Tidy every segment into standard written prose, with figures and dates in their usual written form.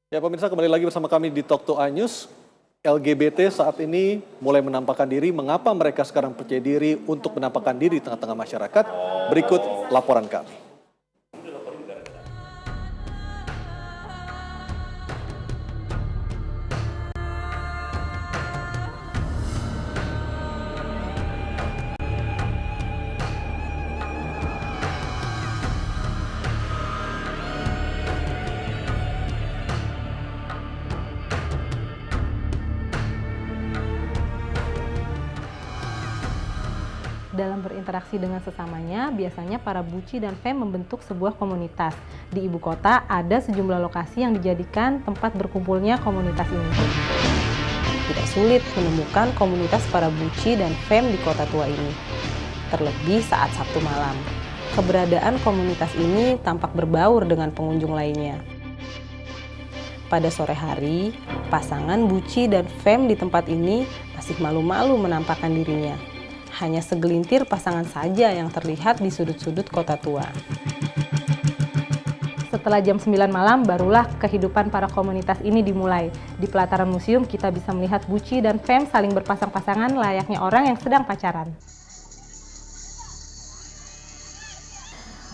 Ya pemirsa, kembali lagi bersama kami di Talk to iNews. LGBT saat ini mulai menampakkan diri. Mengapa mereka sekarang percaya diri untuk menampakkan diri di tengah-tengah masyarakat? Berikut laporan kami. Dalam berinteraksi dengan sesamanya, biasanya para buci dan fem membentuk sebuah komunitas. Di ibu kota ada sejumlah lokasi yang dijadikan tempat berkumpulnya komunitas ini. Tidak sulit menemukan komunitas para buci dan fem di kota tua ini. Terlebih saat Sabtu malam. Keberadaan komunitas ini tampak berbaur dengan pengunjung lainnya. Pada sore hari, pasangan buci dan fem di tempat ini masih malu-malu menampakkan dirinya. Hanya segelintir pasangan saja yang terlihat di sudut-sudut kota tua. Setelah jam 9 malam, barulah kehidupan para komunitas ini dimulai. Di pelataran museum, kita bisa melihat buci dan fem saling berpasang-pasangan layaknya orang yang sedang pacaran.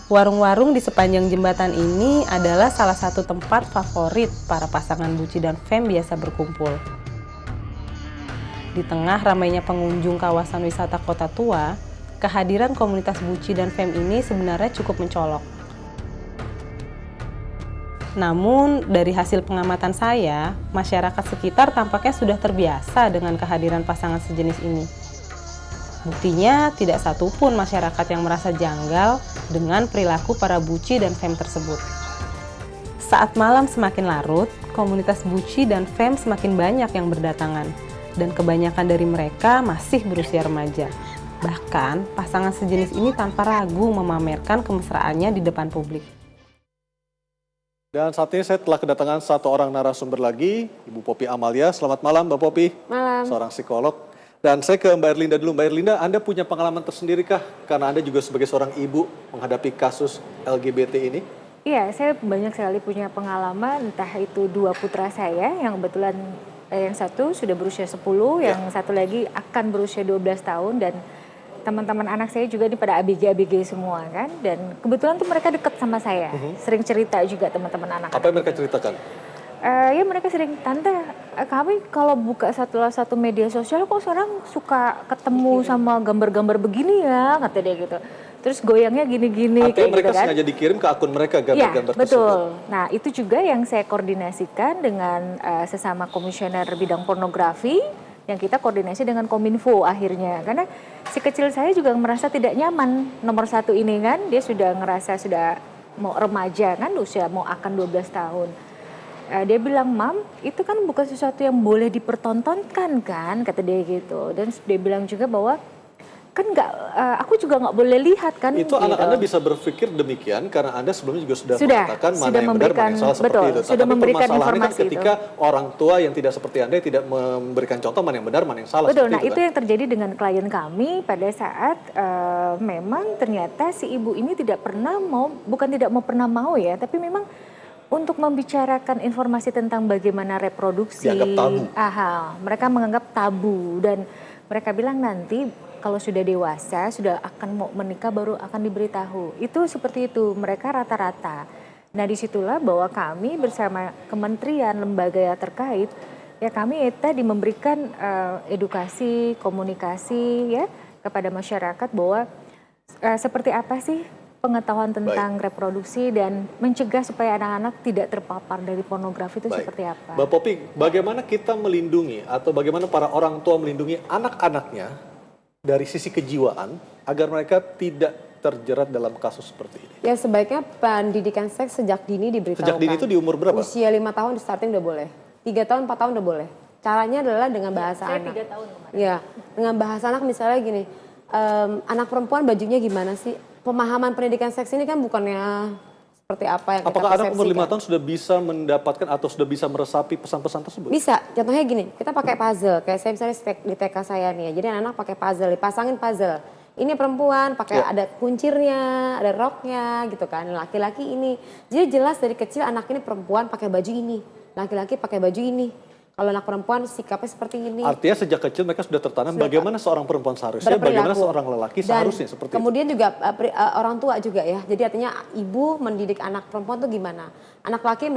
Warung-warung di sepanjang jembatan ini adalah salah satu tempat favorit para pasangan buci dan fem biasa berkumpul. Di tengah ramainya pengunjung kawasan wisata kota tua, kehadiran komunitas buci dan fem ini sebenarnya cukup mencolok. Namun, dari hasil pengamatan saya, masyarakat sekitar tampaknya sudah terbiasa dengan kehadiran pasangan sejenis ini. Buktinya, tidak satupun masyarakat yang merasa janggal dengan perilaku para buci dan fem tersebut. Saat malam semakin larut, komunitas buci dan fem semakin banyak yang berdatangan. Dan kebanyakan dari mereka masih berusia remaja. Bahkan, pasangan sejenis ini tanpa ragu memamerkan kemesraannya di depan publik. Dan saat ini saya telah kedatangan satu orang narasumber lagi, Ibu Poppy Amalia. Selamat malam Mbak Poppy. Malam. Seorang psikolog. Dan saya ke Mbak Erlinda dulu. Mbak Erlinda, Anda punya pengalaman tersendiri kah? Karena Anda juga sebagai seorang ibu menghadapi kasus LGBT ini. Iya, saya banyak sekali punya pengalaman, entah itu dua putra saya yang kebetulan yang satu sudah berusia 10, yang satu lagi akan berusia 12 tahun, dan teman-teman anak saya juga ini pada ABG semua kan, dan kebetulan tuh mereka dekat sama saya, sering cerita juga teman-teman anak. Apa yang mereka ceritakan? Ya mereka sering, tante kami kalau buka satu media sosial kok sekarang suka ketemu sama gambar-gambar begini ya, kata dia gitu. Terus goyangnya gini-gini. Artinya mereka gitu kan. sengaja dikirim ke akun mereka gambar-gambar tersebut? Betul. Nah itu juga yang saya koordinasikan dengan sesama komisioner bidang pornografi, yang kita koordinasi dengan Kominfo akhirnya. Karena si kecil saya juga merasa tidak nyaman, nomor satu ini kan, dia sudah ngerasa sudah mau remaja kan, usia mau akan 12 tahun. Dia bilang, Mam, itu kan bukan sesuatu yang boleh dipertontonkan kan, kata dia gitu. Dan dia bilang juga bahwa kan aku juga nggak boleh lihat kan. Itu gitu. anak Anda bisa berpikir demikian karena Anda sebelumnya juga sudah mengatakan mana sudah yang benar, mana yang salah seperti itu. Sudah memberikan permasalahannya informasi kan ketika orang tua yang tidak seperti Anda tidak memberikan contoh mana yang benar, mana yang salah. Betul, nah itu kan? yang terjadi dengan klien kami pada saat memang ternyata si ibu ini tidak pernah mau, bukan tidak mau pernah mau ya, tapi memang untuk membicarakan informasi tentang bagaimana reproduksi. Dianggap tabu. Mereka menganggap tabu dan mereka bilang nanti kalau sudah dewasa, sudah akan mau menikah baru akan diberitahu. Itu seperti itu, mereka rata-rata. Nah disitulah bahwa kami bersama kementerian, lembaga yang terkait, ya kami tadi memberikan edukasi, komunikasi ya kepada masyarakat bahwa seperti apa sih pengetahuan tentang reproduksi dan mencegah supaya anak-anak tidak terpapar dari pornografi itu seperti apa. Mbak Poppy, bagaimana kita melindungi atau bagaimana para orang tua melindungi anak-anaknya dari sisi kejiwaan agar mereka tidak terjerat dalam kasus seperti ini? Ya sebaiknya pendidikan seks sejak dini diberitahukan. Sejak dini itu di umur berapa? Usia 5 tahun di starting udah boleh. 3 tahun, 4 tahun udah boleh. Caranya adalah dengan bahasa anak. Saya 3 tahun kemarin. Ya, dengan bahasa anak misalnya gini, anak perempuan bajunya gimana sih? Pemahaman pendidikan seks ini kan bukannya seperti apa yang kita Apakah anak umur 5 persepsikan. tahun sudah bisa mendapatkan atau sudah bisa meresapi pesan-pesan tersebut? Bisa, contohnya gini, kita pakai puzzle. Kayak saya misalnya di TK saya nih ya, jadi anak pakai puzzle, dipasangin puzzle. Ini perempuan pakai ada kuncirnya, ada roknya gitu kan. Laki-laki ini. Jadi jelas dari kecil anak ini perempuan pakai baju ini. laki-laki pakai baju ini. Kalau anak perempuan sikapnya seperti ini. Artinya sejak kecil mereka sudah tertanam bagaimana seorang perempuan seharusnya, bagaimana seorang lelaki seharusnya seperti itu. Kemudian juga orang tua juga ya. Jadi artinya ibu mendidik anak perempuan tuh gimana? Anak laki,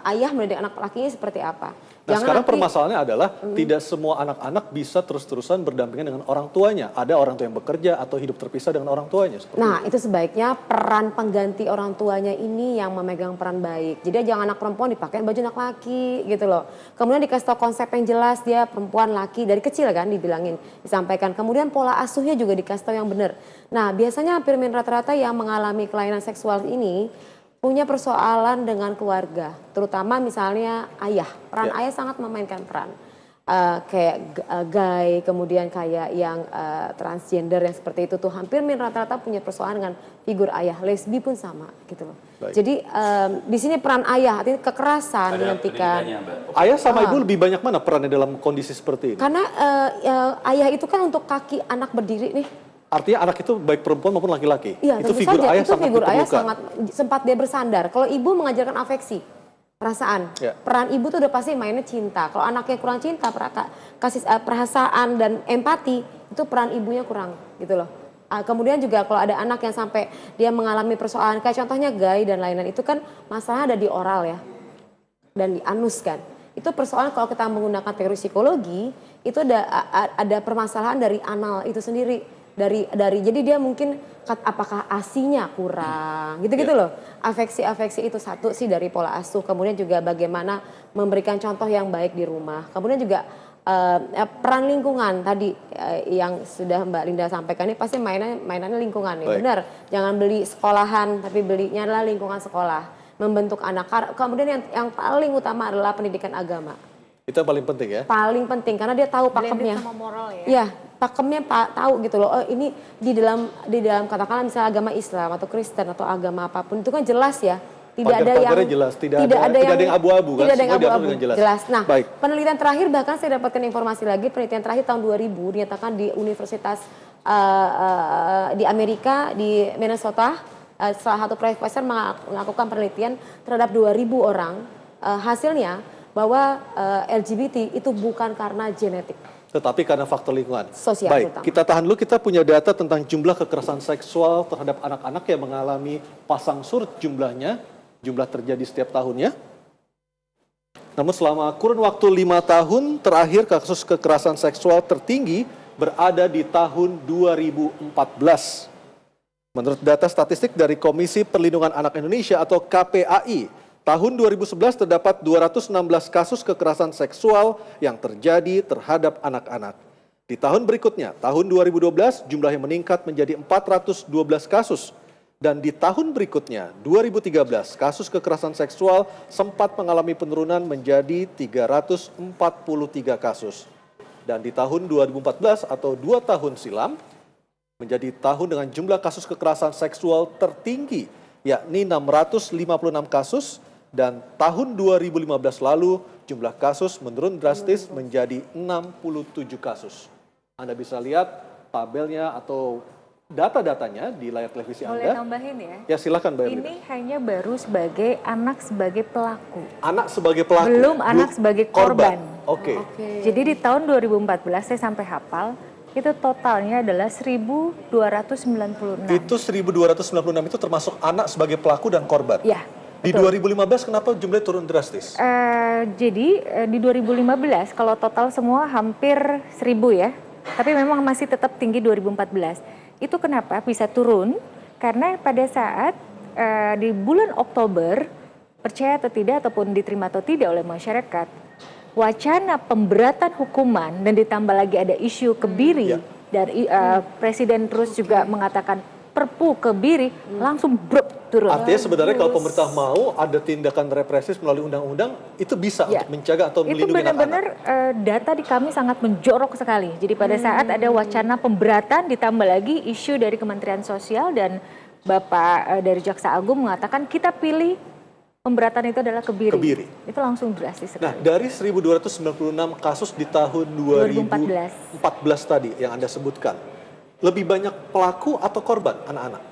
ayah mendidik anak lakinya seperti apa? Nah, Jangan sekarang nanti, permasalahannya adalah tidak semua anak-anak bisa terus-terusan berdampingan dengan orang tuanya. Ada orang tua yang bekerja atau hidup terpisah dengan orang tuanya. Nah, itu sebaiknya peran pengganti orang tuanya ini yang memegang peran baik. Jadi jangan anak perempuan dipakai baju anak laki gitu loh. Kemudian dikasih tahu konsep yang jelas, dia perempuan laki dari kecil kan dibilangin, disampaikan. Kemudian pola asuhnya juga dikasih tahu yang benar. Nah, biasanya hampir rata-rata yang mengalami kelainan seksual ini punya persoalan dengan keluarga, terutama misalnya ayah. Peran ayah sangat memainkan peran. Kayak gay, kemudian kayak yang transgender yang seperti itu tuh hampir rata-rata punya persoalan dengan figur ayah. Lesbi pun sama gitu loh. Baik. Jadi di sini peran ayah, artinya kekerasan dihentikan. Ayah sama ibu lebih banyak mana perannya dalam kondisi seperti ini? Karena ayah itu kan untuk kaki anak berdiri nih. Artinya anak itu baik perempuan maupun laki-laki. Iya, itu tentu figur saja. ayah Itu sangat figur ayah diperlukan. sangat sempat dia bersandar. Kalau ibu mengajarkan afeksi, perasaan, peran ibu tuh udah pasti mainnya cinta. Kalau anaknya kurang cinta, kasih perasaan dan empati, itu peran ibunya kurang gitu loh. Kemudian juga kalau ada anak yang sampai dia mengalami persoalan kayak contohnya gay dan lain-lain, itu kan masalah ada di oral ya dan di anus kan. Itu persoalan kalau kita menggunakan teori psikologi, itu ada permasalahan dari anal itu sendiri. Jadi dia mungkin apakah asinya kurang gitu-gitu loh. Afeksi itu satu sih dari pola asuh. Kemudian juga bagaimana memberikan contoh yang baik di rumah. Kemudian juga peran lingkungan tadi yang sudah Mbak Linda sampaikan ini pasti mainannya lingkungan ya. Benar. Jangan beli sekolahan tapi belinya adalah lingkungan sekolah. Membentuk anak. Kemudian yang paling utama adalah pendidikan agama. Itu yang paling penting ya? Paling penting karena dia tahu pakemnya. Blended sama moral ya? Iya, pakemnya tahu gitu loh. Oh, ini di dalam katakanlah misalnya agama Islam atau Kristen atau agama apapun itu kan jelas ya. Tidak ada yang jelas, tidak ada yang abu-abu kan? Tidak ada yang Semua diatur abu-abu. dengan Jelas. Nah, baik. penelitian terakhir bahkan saya dapatkan informasi lagi, penelitian terakhir tahun 2000 dinyatakan di Universitas di Amerika di Minnesota, salah satu profesor melakukan penelitian terhadap 2000 orang. Hasilnya bahwa LGBT itu bukan karena genetik. Tetapi karena faktor lingkungan. Sosial Baik, terutama. kita tahan dulu. Kita punya data tentang jumlah kekerasan seksual terhadap anak-anak yang mengalami pasang surut jumlahnya. Jumlah terjadi setiap tahunnya. Namun selama kurun waktu 5 tahun terakhir kasus kekerasan seksual tertinggi berada di tahun 2014. Menurut data statistik dari Komisi Perlindungan Anak Indonesia atau KPAI, tahun 2011 terdapat 216 kasus kekerasan seksual yang terjadi terhadap anak-anak. Di tahun berikutnya, tahun 2012, jumlahnya meningkat menjadi 412 kasus. Dan di tahun berikutnya, 2013, kasus kekerasan seksual sempat mengalami penurunan menjadi 343 kasus. Dan di tahun 2014 atau 2 tahun silam, menjadi tahun dengan jumlah kasus kekerasan seksual tertinggi, yakni 656 kasus. Dan tahun 2015 lalu jumlah kasus menurun drastis menjadi 67 kasus. Anda bisa lihat tabelnya atau data-datanya di layar televisi Boleh Anda. tambahin ya? Ya silakan Mbak Erlina. Ini hanya baru sebagai anak sebagai pelaku. Anak sebagai pelaku. Belum anak sebagai korban. Oke. Jadi di tahun 2014 saya sampai hafal, itu totalnya adalah 1.296. Itu 1.296 itu termasuk anak sebagai pelaku dan korban. Ya. Di Betul. 2015 kenapa jumlahnya turun drastis? Jadi di 2015 kalau total semua hampir 1.000 ya. Tapi memang masih tetap tinggi 2014. Itu kenapa bisa turun? Karena pada saat di bulan Oktober, percaya atau tidak ataupun diterima atau tidak oleh masyarakat, wacana pemberatan hukuman dan ditambah lagi ada isu kebiri dari Presiden terus juga mengatakan Perpu Kebiri langsung turun. Artinya sebenarnya kalau pemerintah mau ada tindakan represif melalui undang-undang, itu bisa untuk mencegah atau melindungi itu benar-benar data di kami sangat menjorok sekali. Jadi pada saat ada wacana pemberatan ditambah lagi isu dari Kementerian Sosial dan Bapak dari Jaksa Agung mengatakan kita pilih pemberatan itu adalah kebiri. Itu langsung drastis sekali. Nah, dari 1.296 kasus di tahun 2014 tadi yang Anda sebutkan, lebih banyak pelaku atau korban anak-anak?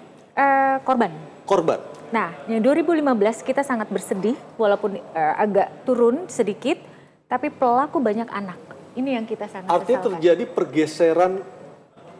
Korban. Korban. Nah, yang 2015 kita sangat bersedih, walaupun agak turun sedikit, tapi pelaku banyak anak. Ini yang kita sangat Artinya sesalkan. terjadi pergeseran,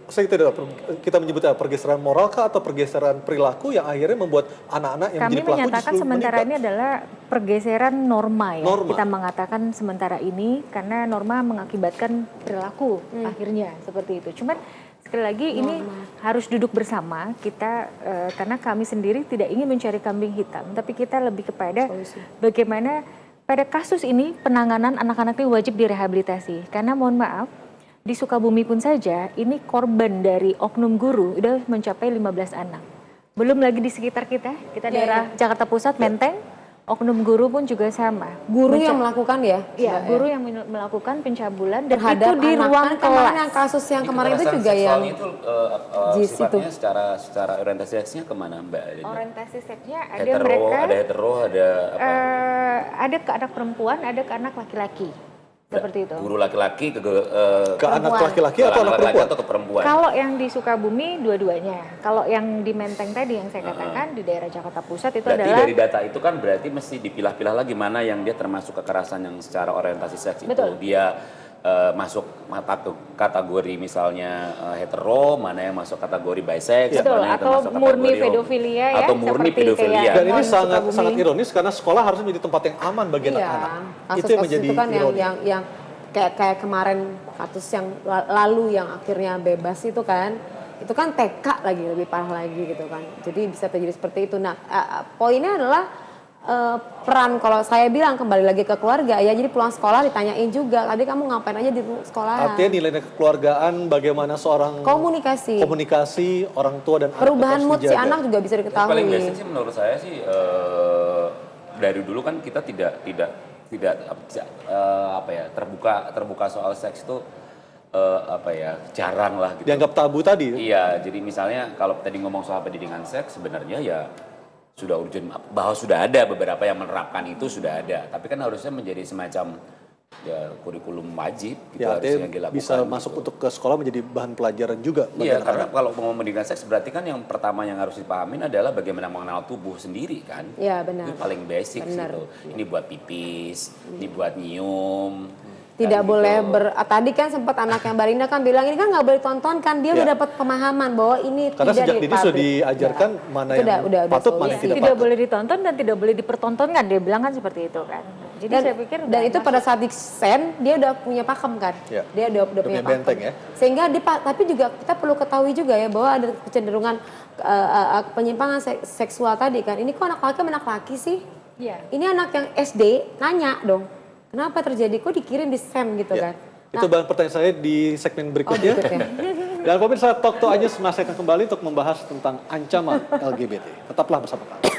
saya tidak tahu, kita menyebutnya pergeseran moral kah atau pergeseran perilaku yang akhirnya membuat anak-anak yang Kami menjadi pelaku menyatakan justru sementara meningkat. ini adalah pergeseran norma ya. Norma. Kita mengatakan sementara ini karena norma mengakibatkan perilaku akhirnya seperti itu. Cuman sekali lagi ini harus duduk bersama kita karena kami sendiri tidak ingin mencari kambing hitam, tapi kita lebih kepada bagaimana pada kasus ini penanganan anak-anak ini wajib direhabilitasi. Karena mohon maaf, di Sukabumi pun saja ini korban dari oknum guru udah mencapai 15 anak. Belum lagi di sekitar kita daerah Jakarta Pusat, Menteng, oknum guru pun juga sama. Guru yang melakukan ya? Iya, guru yang melakukan pencabulan dan Terhadap itu di anak. ruang Kan kemarin kelas. yang kasus yang kemarin itu Kekerasan juga yang seksual itu JIS sifatnya secara orientasi seksnya kemana Mbak? Orientasi seksnya ada Hetero, mereka ada hetero, ada apa? ada ke anak perempuan, ada ke anak laki-laki. Seperti itu. Guru laki-laki ke Ke anak laki-laki atau anak perempuan? atau ke perempuan? Kalau yang di Sukabumi dua-duanya. Kalau yang di Menteng tadi yang saya katakan di daerah Jakarta Pusat itu Berarti adalah dari data itu kan berarti mesti dipilah-pilah lagi mana yang dia termasuk kekerasan yang secara orientasi seks itu. Betul. Dia masuk kategori misalnya hetero, mana yang masuk kategori bisex, Betul, mana yang atau termasuk murni kategori pedofilia ya, atau murni seperti pedofilia. kayak Dan ini Non sangat Sukabumi. sangat ironis karena sekolah harus menjadi tempat yang aman bagi anak-anak. Itu yang kasus-kasus menjadi itu kan ironis. yang kayak kemarin kasus yang lalu yang akhirnya bebas itu kan TK lagi lebih parah lagi gitu kan. Jadi bisa terjadi seperti itu. Nah, poinnya adalah peran kalau saya bilang kembali lagi ke keluarga ya. Jadi pulang sekolah ditanyain juga, tadi kamu ngapain aja di sekolah? Artinya nilai kekeluargaan, bagaimana seorang komunikasi orang tua dan perubahan anak mood harus si dijaga. anak juga bisa Yang diketahui. paling basic sih menurut saya sih dari dulu kan kita tidak apa ya terbuka soal seks itu apa ya jarang lah gitu. Dianggap tabu tadi. Iya, jadi misalnya kalau tadi ngomong soal pendidikan seks sebenarnya ya sudah urgent bahwa sudah ada beberapa yang menerapkan itu sudah ada, tapi kan harusnya menjadi semacam ya kurikulum wajib gitu Ya, harusnya artinya yang dilakukan. bisa masuk gitu. untuk ke sekolah menjadi bahan pelajaran juga. bagi Iya, anak-anak. karena kalau mau pendidikan seks berarti kan yang pertama yang harus dipahamin adalah bagaimana mengenal tubuh sendiri kan. Iya, benar. Itu paling basic Benar. gitu. Ini buat pipis, ini buat nyium. Tidak kan boleh gitu. tadi kan sempat anaknya Mbak Rinda kan bilang ini kan nggak boleh tonton kan, dia udah Ya. dapat pemahaman bahwa ini Karena tidak sejak dini sudah dipublish. diajarkan Ya. mana Itu yang udah patut, mana yang solusi. tidak tidak patut. boleh ditonton dan tidak boleh dipertontonkan, dia bilang kan seperti itu kan. Jadi Dan, saya pikir dan itu pada saat di send dia udah punya pakem kan, Ya. dia udah punya punya pakem. benteng ya. Sehingga tapi juga kita perlu ketahui juga ya bahwa ada kecenderungan penyimpangan seksual tadi kan. Ini kok anak laki sama anak laki sih? Iya. Ini anak yang SD nanya dong, kenapa terjadi? Kok dikirim di SEM gitu Ya. kan? Itu bahan pertanyaan saya di segmen berikutnya. berikutnya. Dan pemirsa Talk to Anyes masih akan kembali untuk membahas tentang ancaman LGBT. Tetaplah bersama kami.